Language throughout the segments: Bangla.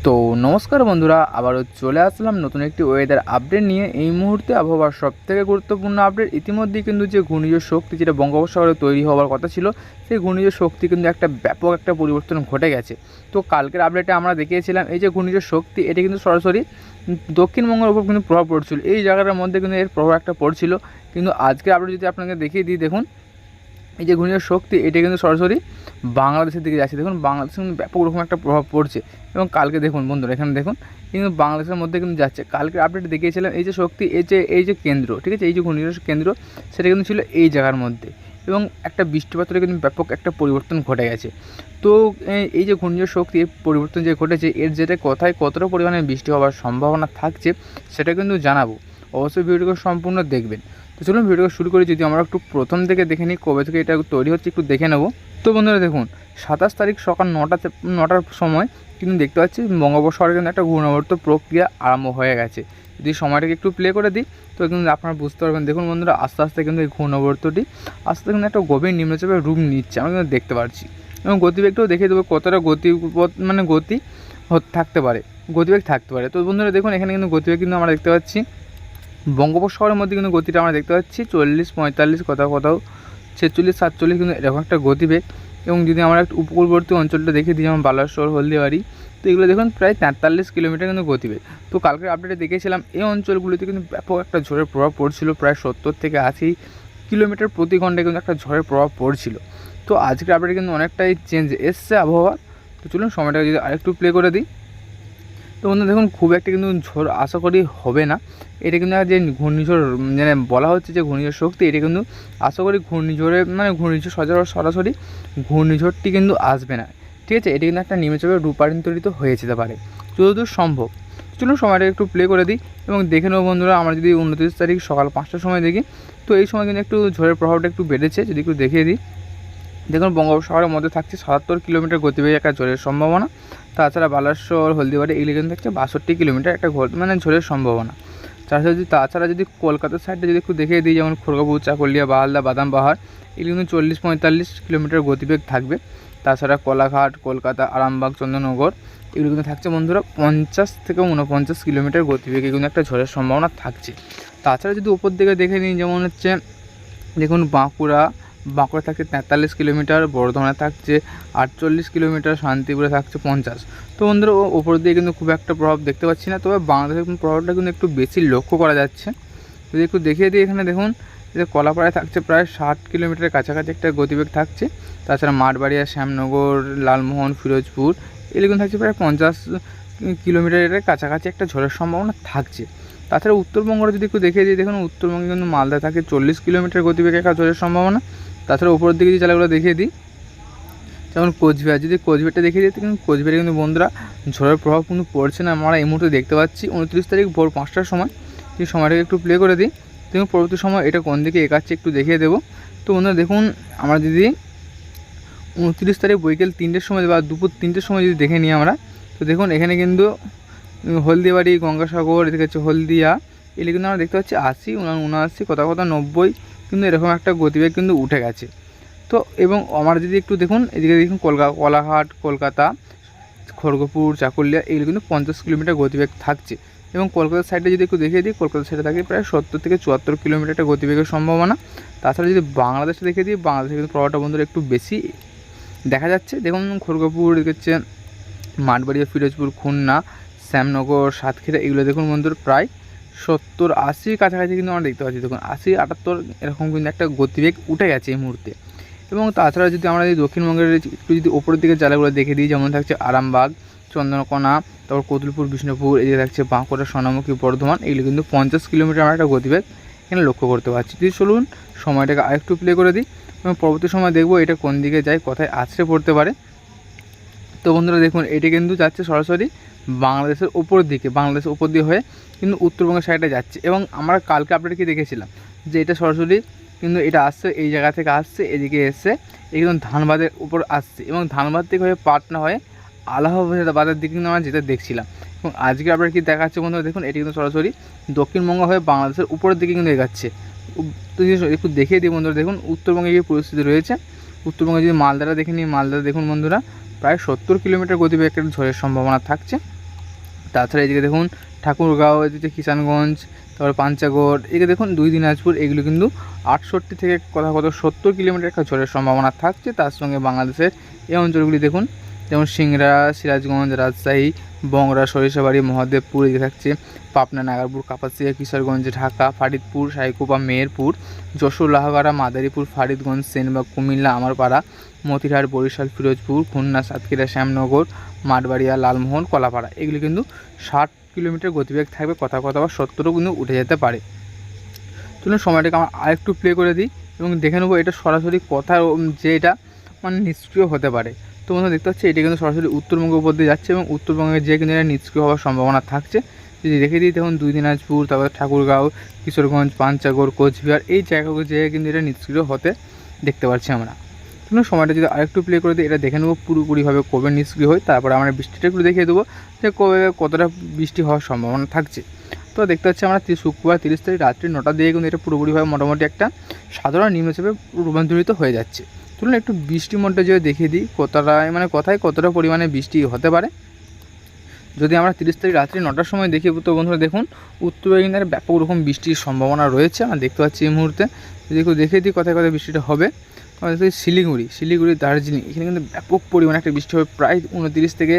তো নমস্কার বন্ধুরা, আবারও চলে আসলাম নতুন একটি ওয়েদার আপডেট নিয়ে। এই মুহূর্তে আবহাওয়ার সবথেকে গুরুত্বপূর্ণ আপডেট, ইতিমধ্যে কিন্তু যে ঘূর্ণিঝড় শক্তি যেটা বঙ্গোপসাগরে তৈরি হওয়ার কথা ছিল, সেই ঘূর্ণিঝড় শক্তি কিন্তু একটা ব্যাপক একটা পরিবর্তন ঘটে গেছে। তো কালকের আপডেটে আমরা দেখিয়েছিলাম এই যে ঘূর্ণিঝড় শক্তি, এটি কিন্তু সরাসরি দক্ষিণবঙ্গের উপর কিন্তু প্রভাব পড়ছিল, এই জায়গাটার মধ্যে কিন্তু এর প্রভাব একটা পড়ছিল। কিন্তু আজকের আপডেট যদি আপনাকে দেখিয়ে দিই, দেখুন এই যে ঘূর্ণিঝড় শক্তি, এটা কিন্তু সরাসরি বাংলাদেশের দিকে যাচ্ছে। দেখুন বাংলাদেশে কিন্তু ব্যাপক রকম একটা প্রভাব পড়ছে। এবং কালকে দেখুন বন্ধুরা, এখানে দেখুন কিন্তু বাংলাদেশের মধ্যে কিন্তু যাচ্ছে। কালকের আপডেট দেখিয়েছিলাম এই যে শক্তি, এই যে কেন্দ্র, ঠিক আছে, এই যে ঘূর্ণিঝড় কেন্দ্র, সেটা কিন্তু ছিল এই জায়গার মধ্যে। এবং একটা বৃষ্টিপাতের কিন্তু ব্যাপক একটা পরিবর্তন ঘটে গেছে। তো এই যে ঘূর্ণিঝড় শক্তি, এই পরিবর্তন যে ঘটেছে, এর যেটা কোথায় কতটা পরিমাণে বৃষ্টি হওয়ার সম্ভাবনা থাকছে সেটা কিন্তু জানাবো। অবশ্যই ভিডিওকে সম্পূর্ণ দেখবেন। তো চলুন ভিডিওটা শুরু করি। যদি আমরা একটু প্রথম থেকে দেখে নিই কবে থেকে এটা তৈরি হচ্ছে, একটু দেখে নেব। তো বন্ধুরা দেখুন, 27 তারিখ সকাল 9টার সময় কিন্তু দেখতে পাচ্ছি বঙ্গোপসাগরে কিন্তু একটা ঘূর্ণাবর্ত প্রক্রিয়া আরম্ভ হয়ে গেছে। যদি সময়টাকে একটু প্লে করে দিই তো কিন্তু আপনারা বুঝতে পারবেন। দেখুন বন্ধুরা, আস্তে আস্তে কিন্তু এই ঘূর্ণাবর্তটি আস্তে কিন্তু একটা গভীর নিম্নচাপের রূপ নিচ্ছে, আমরা কিন্তু দেখতে পাচ্ছি। এবং গতিবেগটাও দেখিয়ে দেবো কতটা গতি থাকতে পারে, গতিবেগ থাকতে পারে। তো বন্ধুরা দেখুন, এখানে কিন্তু গতিবেগ কিন্তু আমরা দেখতে পাচ্ছি বঙ্গোপসাগরের মধ্যে কিন্তু গতিটা আমরা দেখতে পাচ্ছি 40-45, কোথাও 46-47 কিন্তু এরকম একটা গতিবেগ। এবং যদি আমরা একটু উপকূলবর্তী অঞ্চলটা দেখে দিই, যেমন বালাসোর, হলদিবাড়ি, তো এগুলো দেখুন প্রায় 43 কিলোমিটার কিন্তু গতিবেগ। তো কালকের আপডেটে দেখেছিলাম এই অঞ্চলগুলিতে কিন্তু ব্যাপক একটা ঝড়ের প্রভাব পড়ছিল, প্রায় 70 থেকে 80 কিলোমিটার প্রতি ঘন্টায় কিন্তু একটা ঝড়ের প্রভাব পড়ছিল। তো আজকের আপডেটে কিন্তু অনেকটাই চেঞ্জ এসছে আবহাওয়া। তো চলুন সময়টাকে যদি আরেকটু প্লে করে দিই, তো বন্ধু দেখুন খুব একটা কিন্তু ঝড় আশা করি হবে না। এটা কিন্তু যে ঘূর্ণিঝড় মানে বলা হচ্ছে যে ঘূর্ণিঝড় শক্তি, এটা কিন্তু আশা করি ঘূর্ণিঝড় সরাসরি ঘূর্ণিঝড়টি কিন্তু আসবে না, ঠিক আছে। এটা কিন্তু একটা নিম্নচাপের রূপান্তরিত হয়ে যেতে পারে যতদূর সম্ভব। চলুন সময়টা একটু প্লে করে দিই এবং দেখে নেব বন্ধুরা। আমরা যদি 29 তারিখ সকাল 5টার সময় দেখি, তো এই সময় কিন্তু একটু ঝড়ের প্রভাবটা একটু বেড়েছে। যদি একটু দেখিয়ে দিই, দেখুন বঙ্গোপসাগরের মধ্যে থাকছে 77 কিলোমিটার গতিবেগে একটা ঝড়ের সম্ভাবনা। তাছাড়া বালাসোর, হলদিবাড়ি এগুলি কিন্তু থাকছে 62 কিলোমিটার একটা ঝড়ের সম্ভাবনা। তাছাড়া যদি কলকাতার সাইডে যদি একটু দেখিয়ে দিই, যেমন খড়গপুর, চাকুলিয়া, বাহালদা, বাদামবাহার, এগুলি কিন্তু 40-45 কিলোমিটার গতিবেগ থাকবে। তাছাড়া কোলাঘাট, কলকাতা, আরামবাগ, চন্দননগর এগুলো কিন্তু থাকছে বন্ধুরা 50 থেকে 49 কিলোমিটার গতিবেগে কিন্তু একটা ঝড়ের সম্ভাবনা থাকছে। তাছাড়া যদি উপর দিকে দেখে নিই, যেমন হচ্ছে দেখুন বাঁকুড়া থাকছে 43 কিলোমিটার, বর্ধমানে থাকছে 48 কিলোমিটার, শান্তিপুরে থাকছে 50। তো বন্ধুরা ওপর দিয়ে কিন্তু খুব একটা প্রভাব দেখতে পাচ্ছি না, তবে বাংলাদেশের প্রভাবটা কিন্তু একটু বেশি লক্ষ্য করা যাচ্ছে। যদি একটু দেখিয়ে দিই, এখানে দেখুন যে কলাপাড়ায় থাকছে প্রায় 60 কিলোমিটারের কাছাকাছি একটা গতিবেগ থাকছে। তাছাড়া মাঠবাড়িয়া, শ্যামনগর, লালমোহন, ফিরোজপুর এগুলো কিন্তু থাকছে প্রায় 50 কিলোমিটারের কাছাকাছি একটা ঝড়ের সম্ভাবনা থাকছে। তাছাড়া উত্তরবঙ্গটা যদি একটু দেখিয়ে দিই, দেখুন উত্তরবঙ্গে কিন্তু মালদা থাকে 40 কিলোমিটার গতিবেগে একটা ঝড়ের সম্ভাবনা। তাছাড়া উপরের দিকে যে জেলাগুলো দেখিয়ে দিই, যেমন কোচবিহার, যদি কোচবিহারটা দেখিয়ে দিই, কিন্তু কোচবিহারে কিন্তু বন্ধুরা ঝড়ের প্রভাব কিন্তু পড়ছে না, আমরা এই মুহূর্তে দেখতে পাচ্ছি। 29 তারিখ ভোর 5টার সময়, এই সময়টাকে একটু প্লে করে দিই, দেখুন পরবর্তী সময় এটা কোন দিকে এগাচ্ছে একটু দেখিয়ে দেবো। তো বন্ধুরা দেখুন, আমরা যদি 29 তারিখ বিকেল 3টের সময় বা দুপুর 3টের সময় যদি দেখে নিই আমরা, তো দেখুন এখানে কিন্তু হলদিবাড়ি, গঙ্গাসাগর, এদিকে হচ্ছে হলদিয়া, এগুলি কিন্তু আমরা দেখতে পাচ্ছি 80, 79, কোথাও 90 কিন্তু এরকম একটা গতিবেগ কিন্তু উঠে গেছে। তো এবং আমার যদি একটু দেখুন এদিকে দেখুন কোলাঘাট, কলকাতা, খড়গপুর, চাকুলিয়া এগুলো কিন্তু 50 কিলোমিটার গতিবেগ থাকছে। এবং কলকাতার সাইডে যদি একটু দেখিয়ে দিই, কলকাতার সাইডে থাকে প্রায় 70 থেকে 74 কিলোমিটার একটা গতিবেগের সম্ভাবনা। তাছাড়া যদি বাংলাদেশে দেখিয়ে দিই, বাংলাদেশে কিন্তু প্রভাবটা বন্ধুরা একটু বেশি দেখা যাচ্ছে। দেখুন খড়গপুর, হচ্ছে মাঠবাড়িয়া, ফিরোজপুর, খুলনা, শ্যামনগর, সাতক্ষীরা এগুলো দেখুন বন্ধুরা প্রায় 70-80 কাছাকাছি কিন্তু আমরা দেখতে পাচ্ছি। দেখুন 80-78 এরকম কিন্তু একটা গতিবেগ উঠে গেছে এই মুহূর্তে। এবং তাছাড়া যদি আমরা দক্ষিণবঙ্গের একটু যদি ওপরের দিকে জেলাগুলো দেখে দিই, যেমন থাকছে আরামবাগ, চন্দ্রকোনা, তারপর কতুলপুর, বিষ্ণুপুর, এদিকে থাকছে বাঁকুড়া, সোনামুখী, বর্ধমান, এগুলো কিন্তু 50 কিলোমিটার আমরা একটা গতিবেগ এখানে লক্ষ্য করতে পারছি। যদি চলুন সময়টাকে আরেকটু প্লে করে দিই এবং পরবর্তী সময় দেখবো এটা কোন দিকে যায়, কোথায় আছড়ে পড়তে পারে। তো বন্ধুরা দেখুন এটা কিন্তু যাচ্ছে সরাসরি বাংলাদেশের উপর দিয়ে হয়ে কিন্তু উত্তরবঙ্গের সাইডে যাচ্ছে। এবং আমরা কালকে আপডেট কি দেখেছিলাম যে এটা সরাসরি কিন্তু এটা আসছে, এই জায়গা থেকে আসছে, এদিকে এসে একদম ধানবাদের উপর আসছে এবং ধানবাদ থেকে হয়ে পাটনা হয়ে আলাহাবাদের দিকে কিন্তু আমরা যেটা দেখছিলাম। এবং আজকে আপডেট কি দেখাচ্ছে বন্ধুরা, দেখুন এটি কিন্তু সরাসরি দক্ষিণবঙ্গ হয়ে বাংলাদেশের উপরের দিকে কিন্তু এগাচ্ছে। তো একটু দেখিয়ে দিই বন্ধুরা, দেখুন উত্তরবঙ্গে কী পরিস্থিতি রয়েছে। উত্তরবঙ্গে যদি মালদাটা দেখে নিই, মালদাটা দেখুন বন্ধুরা প্রায় 70 কিলোমিটার গতিবেগে একটা ঝড়ের সম্ভাবনা থাকছে। তাছাড়া এদিকে দেখুন ঠাকুরগাঁও, এদিকে কিষানগঞ্জ, তারপর পাঞ্চাগড়, এদিকে দেখুন 2 দিনাজপুর, এগুলো কিন্তু 68 থেকে কথা 70 কিলোমিটার একটা ঝড়ের সম্ভাবনা থাকছে। তার সঙ্গে বাংলাদেশের এই অঞ্চলগুলি দেখুন, যেমন সিংড়া, সিরাজগঞ্জ, রাজশাহী, বংরা, সরিষাবাড়ি, মহাদেবপুর, এদিকে থাকছে পাবনা, নাগারপুর, কাপাসিয়া, কিশোরগঞ্জ, ঢাকা, ফরিদপুর, সাইকুপা, মেহেরপুর, যশোর, লাহগাড়া, মাদারীপুর, ফরিদগঞ্জ, সেনবাগ, কুমিল্লা, আমারপাড়া, মতিহার, বরিশাল, ফিরোজপুর, খুলনা, সাতক্ষীরা, শ্যামনগর, মাঠবাড়িয়া, লালমোহন, কলাপাড়া, এগুলি কিন্তু 60 কিলোমিটার গতিবেগ থাকবে, কথা 70ও কিন্তু উঠে যেতে পারে। চলুন সময়টাকে আমরা আরেকটু প্লে করে দিই এবং দেখে নেবো এটা সরাসরি কথা যে এটা মানে নিষ্ক্রিয় হতে পারে। তো বন্ধুরা দেখতে পাচ্ছি এটা কিন্তু সরাসরি উত্তরবঙ্গের উপর দিয়ে যাচ্ছে এবং উত্তরবঙ্গে যে কিন্তু এটা নিষ্ক্রিয় হওয়ার সম্ভাবনা থাকছে। যদি দেখে দিই দেখুন 2 দিনাজপুর, তারপর ঠাকুরগাঁও, কিশোরগঞ্জ, পাঞ্চাগড়, কোচবিহার, এই জায়গাগুলো যেয়ে কিন্তু এটা নিষ্ক্রিয় হতে দেখতে পাচ্ছি আমরা। চলুন সময়টা যদি আরেকটু প্লে করে দিই, এটা দেখে নেবো পুরোপুরিভাবে কবে নিষ্ক্রিয় হয়, তারপরে আমরা বৃষ্টিটা একটু দেখিয়ে দেবো যে কবে কতটা বৃষ্টি হওয়ার সম্ভাবনা থাকছে। তো দেখতে পাচ্ছি আমরা শুক্রবার 30 তারিখ রাত্রি 9টার দিকে কিন্তু এটা পুরোপুরিভাবে মোটামুটি একটা সাধারণ নিম্নচাপে রূপান্তরিত হয়ে যাচ্ছে। চলুন একটু বৃষ্টি মোডটা যদি দেখিয়ে দিই কোথায় কতটা পরিমাণে বৃষ্টি হতে পারে। যদি আমরা 30 তারিখ রাত্রি 9টার সময় দেখি তো বন্ধুরা দেখুন উত্তরে কিন্তু ব্যাপক রকম বৃষ্টির সম্ভাবনা রয়েছে আমরা দেখতে পাচ্ছি এই মুহূর্তে। যদি একটু দেখিয়ে দিই কোথায় বৃষ্টিটা হবে, শিলিগুড়ি, দার্জিলিং, এখানে কিন্তু ব্যাপক পরিমাণে একটা বৃষ্টি হবে, প্রায় 29 থেকে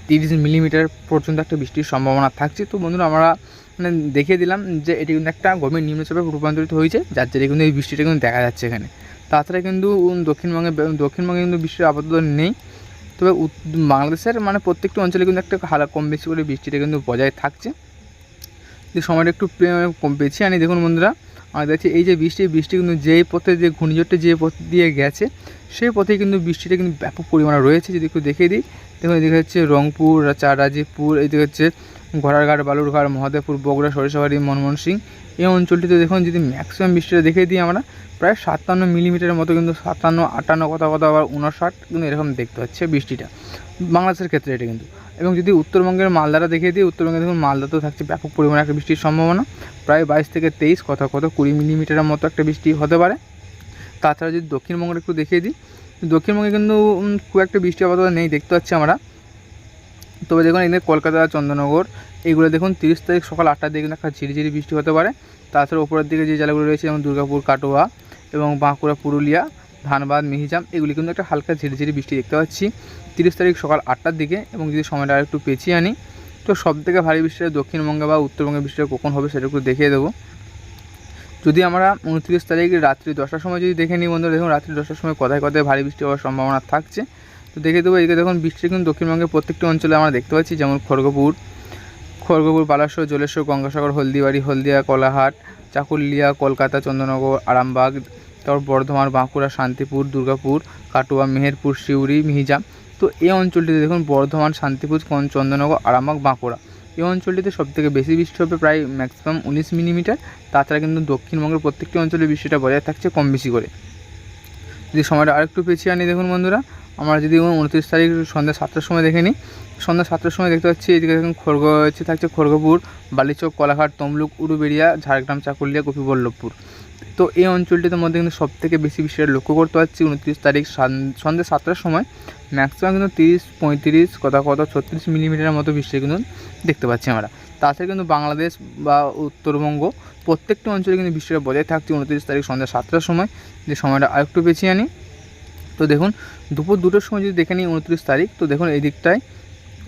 30 মিলিমিটার পর্যন্ত একটা বৃষ্টির সম্ভাবনা থাকছে। তো বন্ধুরা আমরা মানে দেখিয়ে দিলাম যে এটি কিন্তু একটা গভীর নিম্নচাপে রূপান্তরিত হয়েছে, যার জন্য কিন্তু এই বৃষ্টিটা কিন্তু দেখা যাচ্ছে এখানে। তাছাড়া কিন্তু দক্ষিণবঙ্গে কিন্তু বৃষ্টির আপাতত নেই, তবে বাংলাদেশের মানে প্রত্যেকটি অঞ্চলে কিন্তু একটা কম বেশি করে বৃষ্টিটা কিন্তু বজায় থাকছে। যে সময়টা একটু পেছিয়ে আনি দেখুন বন্ধুরা, আমরা দেখছি এই যে বৃষ্টি কিন্তু যেই পথে যে ঘূর্ণিঝড়টা যে পথ দিয়ে গেছে সেই পথেই কিন্তু বৃষ্টিটা কিন্তু ব্যাপক পরিমাণে রয়েছে। যদি একটু দেখিয়ে দিই দেখুন এদিকে হচ্ছে রংপুর, রাজীবপুর, এদিকে হচ্ছে ঘোড়ারঘাট, বালুরঘাট, মহাদেবপুর, বগুড়া, সরিষাবাড়ি, ময়মনসিংহ, এই অঞ্চলটিতে দেখুন যদি ম্যাক্সিমাম বৃষ্টিটা দেখিয়ে দিই আমরা প্রায় 57 মিলিমিটারের মতো কিন্তু 57, 58 কথা আবার 59 কিন্তু এরকম দেখতে পাচ্ছে বৃষ্টিটা বাংলাদেশের ক্ষেত্রে এটা কিন্তু। এবং যদি উত্তরবঙ্গের মালদাটা দেখিয়ে দিই, উত্তরবঙ্গে দেখুন মালদাতেও থাকছে ব্যাপক পরিমাণে একটা বৃষ্টির সম্ভাবনা, প্রায় 22 থেকে 23 কথা 20 মিলিমিটারের মতো একটা বৃষ্টি হতে পারে। তাছাড়া যদি দক্ষিণবঙ্গের একটু দেখিয়ে দিই, দক্ষিণবঙ্গে কিন্তু খুব একটা বৃষ্টি আপাতত নেই দেখতে পাচ্ছি আমরা। তবে দেখুন এখানে কলকাতা, চন্দননগর, এইগুলো দেখুন 30 তারিখ সকাল 8টার দিকে কিন্তু একটা ঝিরিঝিরি বৃষ্টি হতে পারে। তাছাড়া উপরের দিকে যে জেলাগুলো রয়েছে যেমন দুর্গাপুর, কাটোয়া এবং বাঁকুড়া, পুরুলিয়া, ধানবাদ, মিহিজাম, এগুলি কিন্তু একটা হালকা ঝিরিঝিরি বৃষ্টি দেখতে পাচ্ছি 30 তারিখ সকাল 8টার দিকে। এবং যদি সময়টা আরেকটু পেছিয়ে আনি তো সবথেকে ভারী বৃষ্টিটা দক্ষিণবঙ্গে বা উত্তরবঙ্গে বৃষ্টিটা কখন হবে সেটা একটু দেখিয়ে দেবো। যদি আমরা 29 তারিখ রাত্রি 10টার সময় যদি দেখে নিই বন্ধুরা দেখুন রাত্রি 10টার সময় কোথায় ভারী বৃষ্টি হওয়ার সম্ভাবনা থাকছে। তো দেখে দেবো এদিকে দেখুন বৃষ্টি কিন্তু দক্ষিণবঙ্গের প্রত্যেকটি অঞ্চলে আমরা দেখতে পাচ্ছি, যেমন খড়গপুর, বালাসোর, জলেশ্বর, গঙ্গাসাগর, হলদিবাড়ি, হলদিয়া, কোলাহাট, চাকুলিয়া, কলকাতা, চন্দননগর, আরামবাগ, তারপর বর্ধমান, বাঁকুড়া, শান্তিপুর, দুর্গাপুর, কাটোয়া, মেহেরপুর, সিউড়ি, মিহিজাম। তো এই অঞ্চলটিতে দেখুন বর্ধমান, শান্তিপুর, চন্দননগর, আরামবাগ, বাঁকুড়া, এই অঞ্চলটিতে সবথেকে বেশি বৃষ্টি হবে, প্রায় ম্যাক্সিমাম 19 মিলিমিটার। তাছাড়া কিন্তু দক্ষিণবঙ্গের প্রত্যেকটি অঞ্চলে বৃষ্টিটা বজায় থাকছে কম বেশি করে। যদি সময়টা আরেকটু পেছিয়ে আনি দেখুন বন্ধুরা, আমরা যদি 29 তারিখ সন্ধ্যা 7টার সময় দেখে নিই, সন্ধ্যা 7টার সময় দেখতে পাচ্ছি এদিকে দেখুন থাকছে খড়গপুর, বালিচক, কোলাঘাট, তমলুক, উলুবেড়িয়া, ঝাড়গ্রাম, চাকুলিয়া, গোপীবল্লভপুর। তো এই অঞ্চলটির মধ্যে কিন্তু সবথেকে বেশি বৃষ্টিটা লক্ষ্য করতে পারছি 29 তারিখ সন্ধ্যা 7টার সময় ম্যাক্সিমাম কিন্তু 30, 35 কথা 36 মিলিমিটারের মতো বৃষ্টি কিন্তু দেখতে পাচ্ছি আমরা। তাছাড়া কিন্তু বাংলাদেশ বা উত্তরবঙ্গ প্রত্যেকটি অঞ্চলে কিন্তু বৃষ্টিটা বজায় থাকছে 29 তারিখ সন্ধ্যা 7টার সময়। যে সময়টা আরেকটু পেছিয়ে আনি তো দেখুন দুপুর 2টোর সময় যদি দেখে নিই 29 তারিখ, তো দেখুন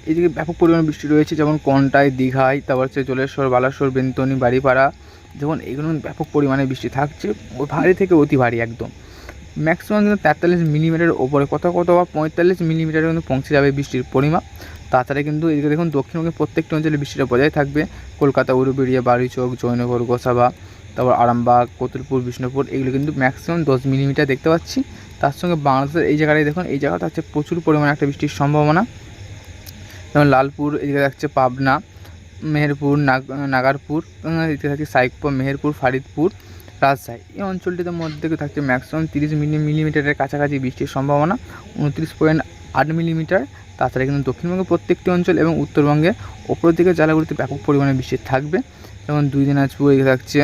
এইদিকে ব্যাপক পরিমাণে বৃষ্টি রয়েছে, যেমন কন্টায়, দীঘায়, তারপর হচ্ছে জলেশ্বর, বালাসোর, বেন্তনী, বাড়িপাড়া, দেখুন এইগুলো ব্যাপক পরিমাণে বৃষ্টি থাকছে, ভারী থেকে অতি ভারী একদম। ম্যাক্সিমাম কিন্তু 43 মিলিমিটারের ওপরে বা 45 মিলিমিটারে কিন্তু পৌঁছে যাবে বৃষ্টির পরিমাপ। তাছাড়া কিন্তু এদিকে দেখুন দক্ষিণবঙ্গের প্রত্যেকটি অঞ্চলে বৃষ্টিটা বজায় থাকবে, কলকাতা, উলুবেড়িয়া, বারুইচক, জয়নগর, গোসাবা, তারপর আরামবাগ, কতুলপুর, বিষ্ণুপুর, এগুলো কিন্তু ম্যাক্সিমাম 10 মিলিমিটার দেখতে পাচ্ছি। তার সঙ্গে বাংলাদেশের এই জায়গাটায় দেখুন এই জায়গাটা হচ্ছে প্রচুর পরিমাণে একটা বৃষ্টির সম্ভাবনা, যেমন লালপুর, এদিকে থাকছে পাবনা, মেহেরপুর, নাগারপুর, এদিকে থাকছে সাইকুপা, মেহেরপুর, ফরিদপুর, রাজশাহী, এই অঞ্চলটির মধ্যে থাকছে ম্যাক্সিমাম 30 মিলিমিটারের কাছাকাছি বৃষ্টির সম্ভাবনা, 29.8 মিলিমিটার। তাছাড়া কিন্তু দক্ষিণবঙ্গের প্রত্যেকটি অঞ্চল এবং উত্তরবঙ্গে ওপরের দিকে জেলাগুলিতে ব্যাপক পরিমাণে বৃষ্টি থাকবে, যেমন 2 দিনাজপুর, এদিকে থাকছে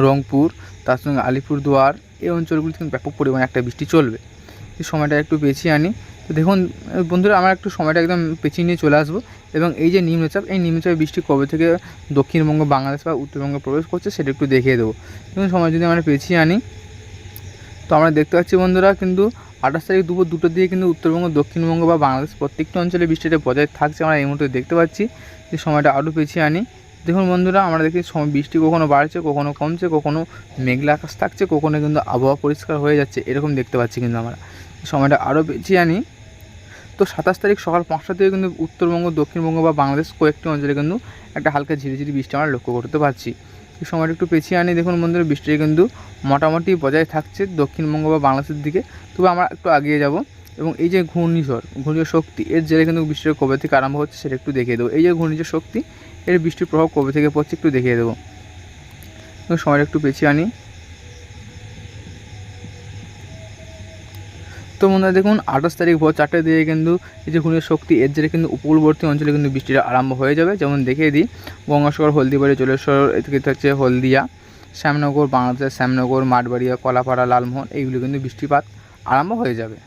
রংপুর, তার সঙ্গে আলিপুরদুয়ার, এই অঞ্চলগুলিতে কিন্তু ব্যাপক পরিমাণে একটা বৃষ্টি চলবে। এই সময়টা একটু পেছিয়ে আনি, তো দেখুন বন্ধুরা, আমরা একটু সময়টা একদম পেছিয়ে নিয়ে চলে আসবো এবং এই যে নিম্নচাপ, এই নিম্নচাপের বৃষ্টি কবে থেকে দক্ষিণবঙ্গ, বাংলাদেশ বা উত্তরবঙ্গে প্রবেশ করছে সেটা একটু দেখিয়ে দেবো। দেখুন সময় যদি আমরা পেছিয়ে আনি, তো আমরা দেখতে পাচ্ছি বন্ধুরা কিন্তু 28 তারিখ দুপুর 2টোর দিকে কিন্তু উত্তরবঙ্গ, দক্ষিণবঙ্গ বা বাংলাদেশ প্রত্যেকটি অঞ্চলে বৃষ্টিটা বজায় থাকছে, আমরা এই মুহূর্তে দেখতে পাচ্ছি। যে সময়টা আরও পেছিয়ে আনি, দেখুন বন্ধুরা, আমরা দেখি বৃষ্টি কখনো বাড়ছে, কখনো কমছে, কখনো মেঘলা আকাশ থাকছে, কখনো কিন্তু আবহাওয়া পরিষ্কার হয়ে যাচ্ছে, এরকম দেখতে পাচ্ছি কিন্তু আমরা। সময়টা আরও পেছিয়ে আনি, তো 27 তারিখ সকাল 5টা থেকে কিন্তু উত্তরবঙ্গ, দক্ষিণবঙ্গ বা বাংলাদেশ কয়েকটি অঞ্চলে কিন্তু একটা হালকা ঝিরিঝিরি বৃষ্টি আমরা লক্ষ্য করতে পারছি। এই সময়টা একটু পেছিয়ে আনি, দেখুন বন্ধুরা, বৃষ্টি কিন্তু মোটামুটি বজায় থাকছে দক্ষিণবঙ্গ বা বাংলাদেশের দিকে। তবে আমরা একটু এগিয়ে যাব এবং এই যে ঘূর্ণিঝড় শক্তি, এর জেরে কিন্তু বৃষ্টির কবে থেকে আরম্ভ হচ্ছে সেটা একটু দেখিয়ে দেবো। এই যে ঘূর্ণিঝড় শক্তি, এর বৃষ্টির প্রভাব কবে থেকে পড়ছে একটু দেখিয়ে দেবো। সময়টা একটু পেছিয়ে আনি, তো বন্ধুরা দেখুন 28 তারিখ ভোর 4টের দিকে কিন্তু এই যে ঘূর্ণিঝড় শক্তি, এর জেরে কিন্তু উপকূলবর্তী অঞ্চলে কিন্তু বৃষ্টিটা আরম্ভ হয়ে যাবে। যেমন দেখিয়ে দিই, গঙ্গাসাগর, হলদিবাড়ি, জলেশ্বর, এদিকে হচ্ছে হলদিয়া, শ্যামনগর, বাংলাদেশের শ্যামনগর, মাঠবাড়িয়া, কলাপাড়া, লালমোহন, এইগুলো কিন্তু বৃষ্টিপাত আরম্ভ হয়ে যাবে।